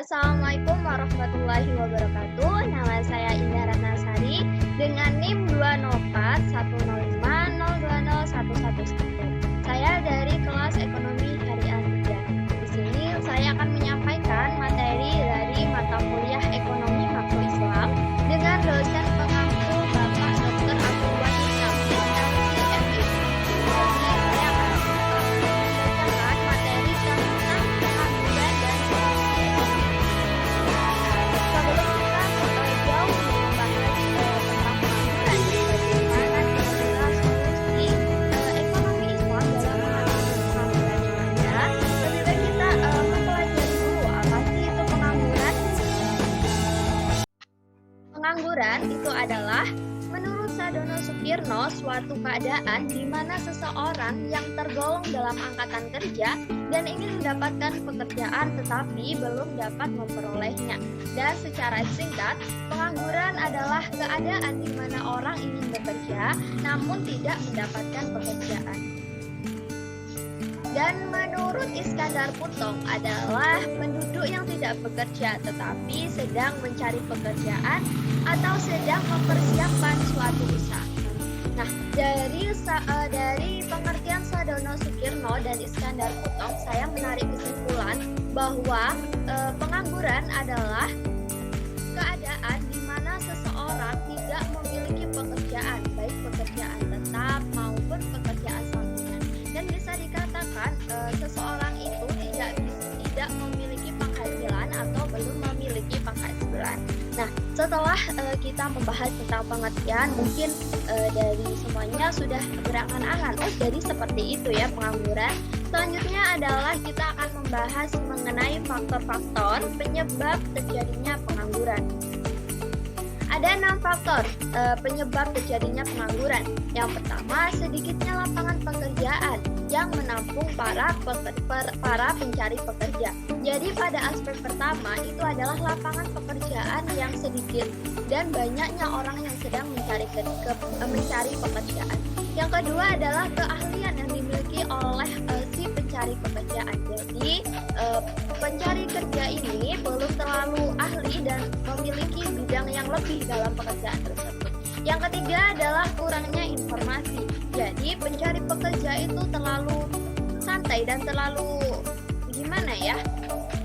Assalamualaikum warahmatullahi wabarakatuh. Nama saya Indah Ratnasari dengan NIM 20410502011. Saya dari kelas Ekonomi Syariah 3. Di sini saya akan menyampaikan materi dari mata kuliah Ekonomi Makro Islam dengan dosen pengampu Bapak Dr. Abdul Wahid Nafis, LCMI. Jadi saya akan membacakan materi tentang pengangguran dan solusi ekonomi. Sebelum kita jauh membahas tentang pengangguran, bagaimana kira-kira solusi ekonomi Islam dalam mengatasi pengangguran yang ada, lebih baik kita mempelajari dulu apa sih itu pengangguran. Pengangguran itu adalah, menurut Sadono Sukirno, suatu keadaan di mana seseorang yang tergolong dalam angkatan kerja dan ingin mendapatkan pekerjaan tetapi belum dapat memperolehnya. Dan secara singkat, pengangguran adalah keadaan di mana orang ingin bekerja namun tidak mendapatkan pekerjaan. Dan menurut Iskandar Puntong adalah penduduk yang tidak bekerja tetapi sedang mencari pekerjaan atau sedang mempersiapkan suatu usaha. Nah, dari pengertian Sadono Sukirno dan Iskandar Puntong, saya menarik kesimpulan bahwa pengangguran adalah keadaan di mana seseorang tidak memiliki pekerjaan, baik pekerjaan tetap maupun pekerjaan sampingan. Dan bisa dikatakan seseorang itu tidak memiliki penghasilan atau belum memiliki penghasilan. Nah, setelah kita membahas tentang pengertian, mungkin dari semuanya sudah berangan-angan, jadi seperti itu ya pengangguran. Selanjutnya adalah kita akan membahas mengenai faktor-faktor penyebab terjadinya pengangguran. Ada 6 faktor penyebab terjadinya pengangguran. Yang pertama, sedikitnya lapangan pekerjaan yang menampung para pencari pekerja. Jadi pada aspek pertama itu adalah lapangan pekerjaan yang sedikit dan banyaknya orang yang sedang mencari pekerjaan. Yang kedua adalah keahlian yang dimiliki oleh si pencari pekerjaan. Jadi pencari kerja ini belum terlalu ahli dan memiliki bidang yang lebih dalam pekerjaan tersebut. Yang ketiga adalah kurangnya informasi. Jadi pencari pekerja itu terlalu santai dan terlalu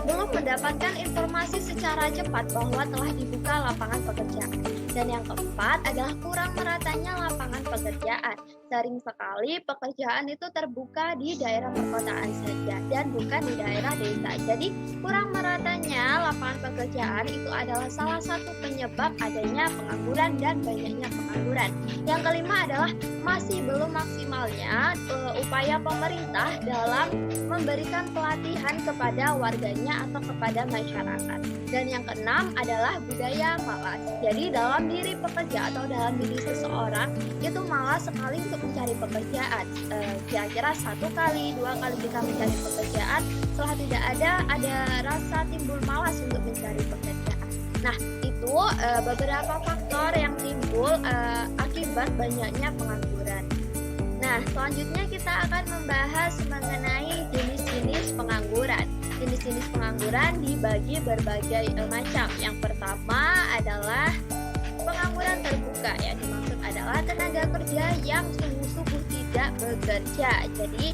belum mendapatkan informasi secara cepat bahwa telah dibuka lapangan pekerjaan. Dan yang keempat adalah kurang meratanya lapangan pekerjaan. Sering sekali pekerjaan itu terbuka di daerah perkotaan saja dan bukan di daerah desa. Jadi kurang meratanya lapangan pekerjaan itu adalah salah satu penyebab adanya pengangguran dan banyaknya pengangguran. Yang kelima adalah masih belum maksimalnya upaya pemerintah dalam memberikan pelatihan kepada warganya atau kepada masyarakat. Dan yang keenam adalah budaya malas. Jadi dalam diri pekerja atau dalam diri seseorang itu malas sekali untuk mencari pekerjaan. Kira-kira 1 kali, 2 kali kita mencari pekerjaan, setelah tidak ada rasa timbul malas untuk mencari pekerjaan. Nah, itu beberapa faktor yang timbul akibat banyaknya pengangguran. Nah, selanjutnya kita akan membahas mengenai jenis-jenis pengangguran. Jenis-jenis pengangguran dibagi berbagai macam. Yang pertama adalah pengangguran terbuka, yang dimaksud adalah tenaga kerja yang sungguh-sungguh tidak bekerja. Jadi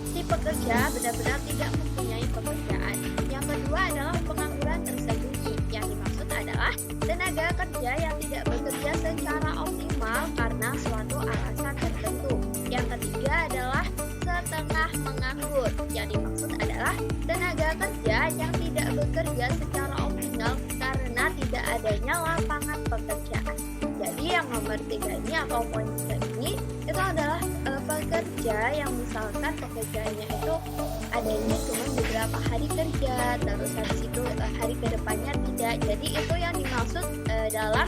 si pekerja benar-benar tidak mempunyai pekerjaan. Yang kedua adalah pengangguran tersembunyi, yang dimaksud adalah tenaga kerja yang tidak bekerja secara optimal karena suatu alasan tertentu. Yang ketiga adalah setengah menganggur, yang dimaksud adalah tenaga kerja yang tidak bekerja secara optimal karena tidak adanya lapangan pekerjaan. Jadi yang nomor 3 ini atau poin 3 ini itu adalah pekerja yang misalkan pekerjaannya itu adanya cuma beberapa hari kerja, terus habis itu hari kedepannya tidak. Jadi itu yang dimaksud dalam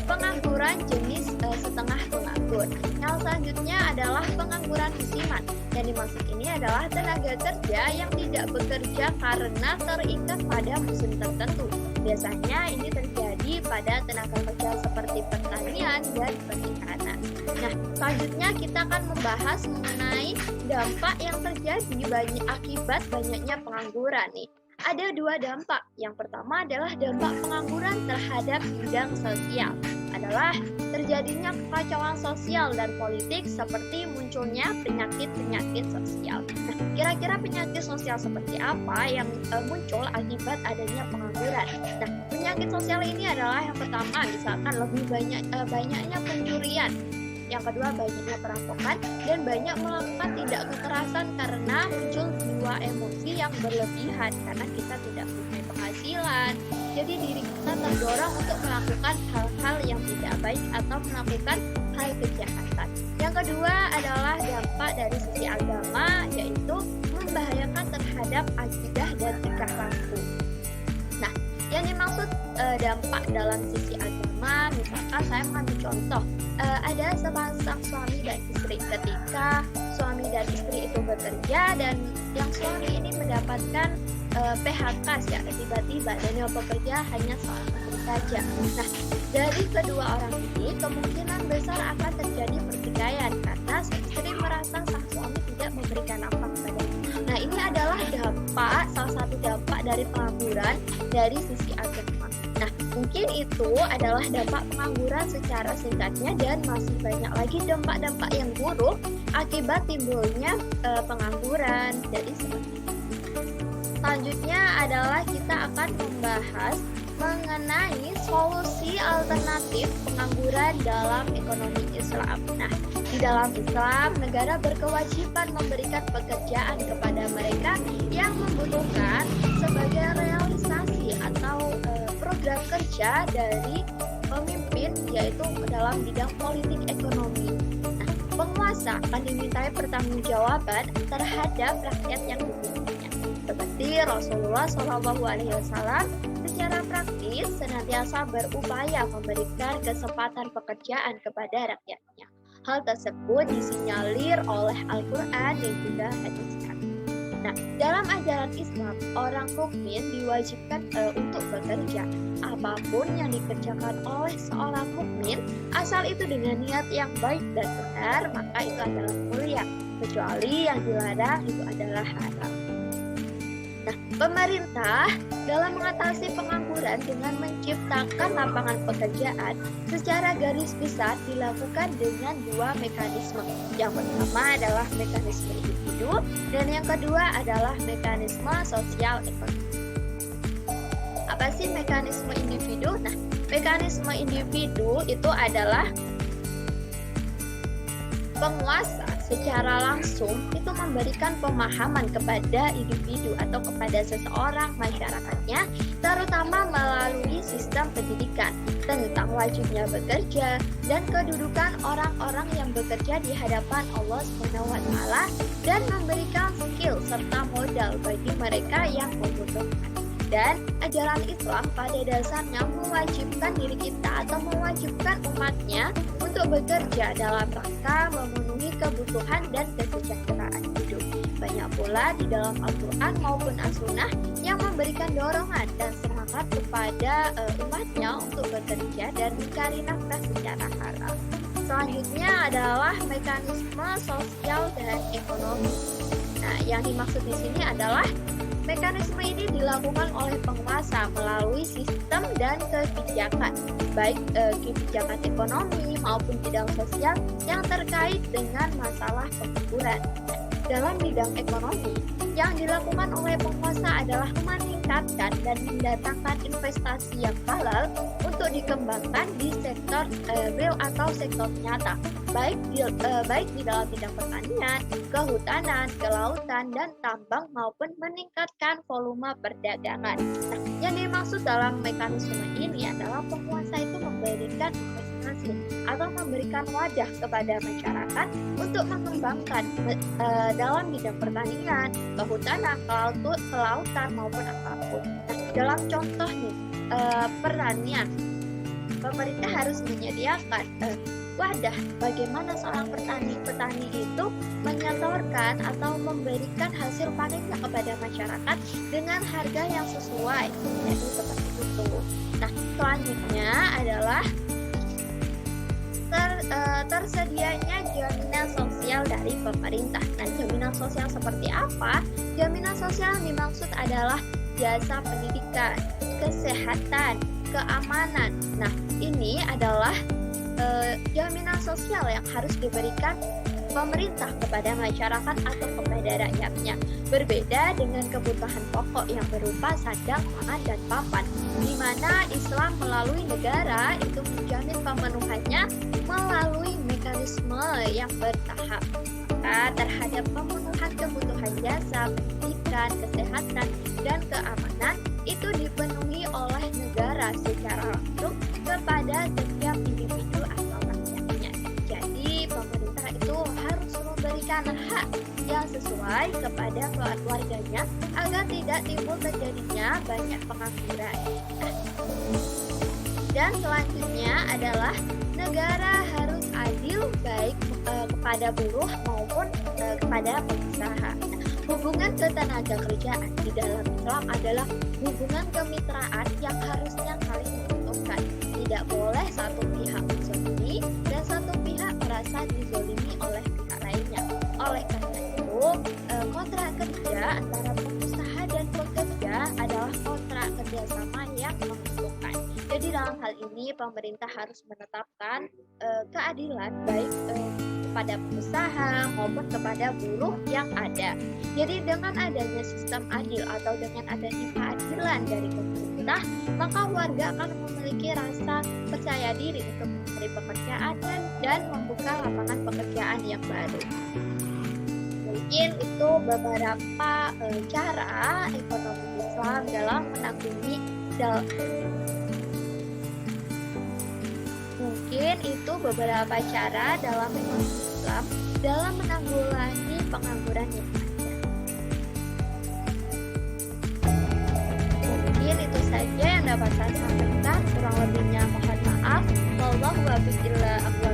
pengangguran jenis setengah penganggur. Yang selanjutnya adalah pengangguran musiman. Yang dimaksud ini adalah tenaga kerja yang tidak bekerja karena terikat pada musim tertentu. Biasanya ini terjadi pada tenaga kerja seperti pertanian dan perikanan. Nah, selanjutnya kita akan membahas mengenai dampak yang terjadi akibat banyaknya pengangguran nih. Ada dua dampak. Yang pertama adalah dampak pengangguran terhadap bidang sosial. Adalah terjadinya kekacauan sosial dan politik seperti munculnya penyakit-penyakit sosial. Nah, kira-kira penyakit sosial seperti apa yang muncul akibat adanya pengangguran? Nah, penyakit sosial ini adalah yang pertama, misalkan lebih banyaknya pencurian. Yang kedua, banyaknya perampokan dan banyak melakukan tindak kekerasan karena muncul jiwa emosi yang berlebihan karena kita tidak punya penghasilan. Jadi diri kita terdorong untuk melakukan hal-hal yang tidak baik atau melakukan hal kejahatan. Yang kedua adalah dampak dari sisi agama, yaitu membahayakan terhadap akidah dan tingkah laku. Nah, yang dimaksud dampak dalam sisi agama, misalkan saya mengambil contoh, ada sepasang suami dan istri. Ketika suami dan istri itu bekerja dan yang suami ini mendapatkan PHK secara tiba-tiba dan yang bekerja hanya seorang istri saja. Nah, dari kedua orang ini kemungkinan besar akan terjadi pertikaian karena sang istri merasa sang suami tidak memberikan nafkah kepadanya. Nah, ini adalah salah satu dampak dari pengangguran dari sisi agama. Nah, mungkin itu adalah dampak pengangguran secara singkatnya dan masih banyak lagi dampak-dampak yang buruk akibat timbulnya pengangguran. Jadi seperti itu. Selanjutnya adalah kita akan membahas mengenai solusi alternatif pengangguran dalam ekonomi Islam. Nah, di dalam Islam, negara berkewajiban memberikan pekerjaan kepada mereka yang membutuhkan sebagai realisasi atau program kerja dari pemimpin, yaitu dalam bidang politik ekonomi. Nah, penguasa akan dimintai pertanggungjawaban terhadap rakyat yang dimilikinya. Seperti Rasulullah SAW secara praktis senantiasa berupaya memberikan kesempatan pekerjaan kepada rakyatnya. Hal tersebut disinyalir oleh Al-Quran dan juga hadis. Nah, dalam ajaran Islam, orang mukmin diwajibkan untuk bekerja. Apapun yang dikerjakan oleh seorang mukmin, asal itu dengan niat yang baik dan benar, maka itu adalah mulia. Kecuali yang dilarang itu adalah haram. Nah, pemerintah dalam mengatasi pengangguran dengan menciptakan lapangan pekerjaan secara garis besar dilakukan dengan dua mekanisme. Yang pertama adalah mekanisme individu dan yang kedua adalah mekanisme sosial ekonomi. Apa sih mekanisme individu? Nah, mekanisme individu itu adalah penguasa secara langsung itu memberikan pemahaman kepada individu atau kepada seseorang masyarakatnya, terutama melalui sistem pendidikan tentang wajibnya bekerja dan kedudukan orang-orang yang bekerja di hadapan Allah SWT dan memberikan skill serta modal bagi mereka yang membutuhkan. Dan ajaran Islam pada dasarnya mewajibkan diri kita atau mewajibkan umatnya untuk bekerja dalam rangka memenuhi kebutuhan dan kesejahteraan hidup. Banyak pula di dalam Al-Quran maupun As-Sunnah yang memberikan dorongan dan semangat kepada umatnya untuk bekerja dan mencari nafkah secara halal. Selanjutnya adalah mekanisme sosial dan ekonomi. Nah, yang dimaksud di sini adalah mekanisme ini dilakukan oleh penguasa melalui sistem dan kebijakan, baik kebijakan ekonomi maupun bidang sosial yang terkait dengan masalah pengangguran. Dalam bidang ekonomi, yang dilakukan oleh penguasa adalah meningkatkan dan mendatangkan investasi yang halal untuk dikembangkan di sektor real atau sektor nyata, baik di dalam bidang pertanian, kehutanan, kelautan, dan tambang maupun meningkatkan volume perdagangan. Nah, yang dimaksud dalam mekanisme ini adalah penguasa itu memberikan investasi atau memberikan wadah kepada masyarakat untuk mengembangkan dalam bidang pertanian, kehutanan, kelautan maupun apapun. Nah, dalam contoh nih, pertanian, pemerintah harus menyediakan wadah bagaimana seorang petani itu menyetorkan atau memberikan hasil panennya kepada masyarakat dengan harga yang sesuai. Jadi seperti itu. Nah, selanjutnya adalah tersedianya jaminan sosial dari pemerintah. Nah, jaminan sosial seperti apa? Jaminan sosial yang dimaksud adalah jasa pendidikan, kesehatan, keamanan. Nah, ini adalah jaminan sosial yang harus diberikan pemerintah kepada masyarakat atau kepada rakyatnya. Berbeda dengan kebutuhan pokok yang berupa sandang, pangan, dan papan, di mana Islam melalui negara itu menjamin pemenuhannya melalui mekanisme yang bertahap. Terhadap pemenuhan kebutuhan jasa, pendidikan, kesehatan, dan keamanan itu dipenuhi oleh negara secara langsung kepada setiap individu atau rakyatnya. Jadi pemerintah itu harus memberikan hak yang sesuai kepada warganya agar tidak timbul terjadinya banyak pengangguran. Dan selanjutnya adalah negara harus adil baik kepada buruh maupun kepada pengusaha. Hubungan ketenaga kerjaan di dalam Islam adalah hubungan kemitraan yang harusnya saling menguntungkan. Tidak boleh satu pihak dizolimi dan satu pihak merasa dizolimi oleh pihak lainnya. Oleh karena itu, kontrak kerja antara pengusaha dan pekerja adalah kontrak kerjasama yang menguntungkan. Jadi dalam hal ini pemerintah harus menetapkan keadilan baik kepada pengusaha maupun kepada buruh yang ada. Jadi dengan adanya sistem adil atau dengan adanya keadilan dari pemerintah, maka warga akan memiliki rasa percaya diri untuk mencari pekerjaan dan membuka lapangan pekerjaan yang baru. Mungkin itu beberapa cara ekonomi Islam dalam menanggulangi Islam dalam menanggulangi pengangguran yang ada. Mungkin itu saja yang dapat saya sampaikan. Kurang lebihnya mohon maaf. Wallahu a'lam bishawab.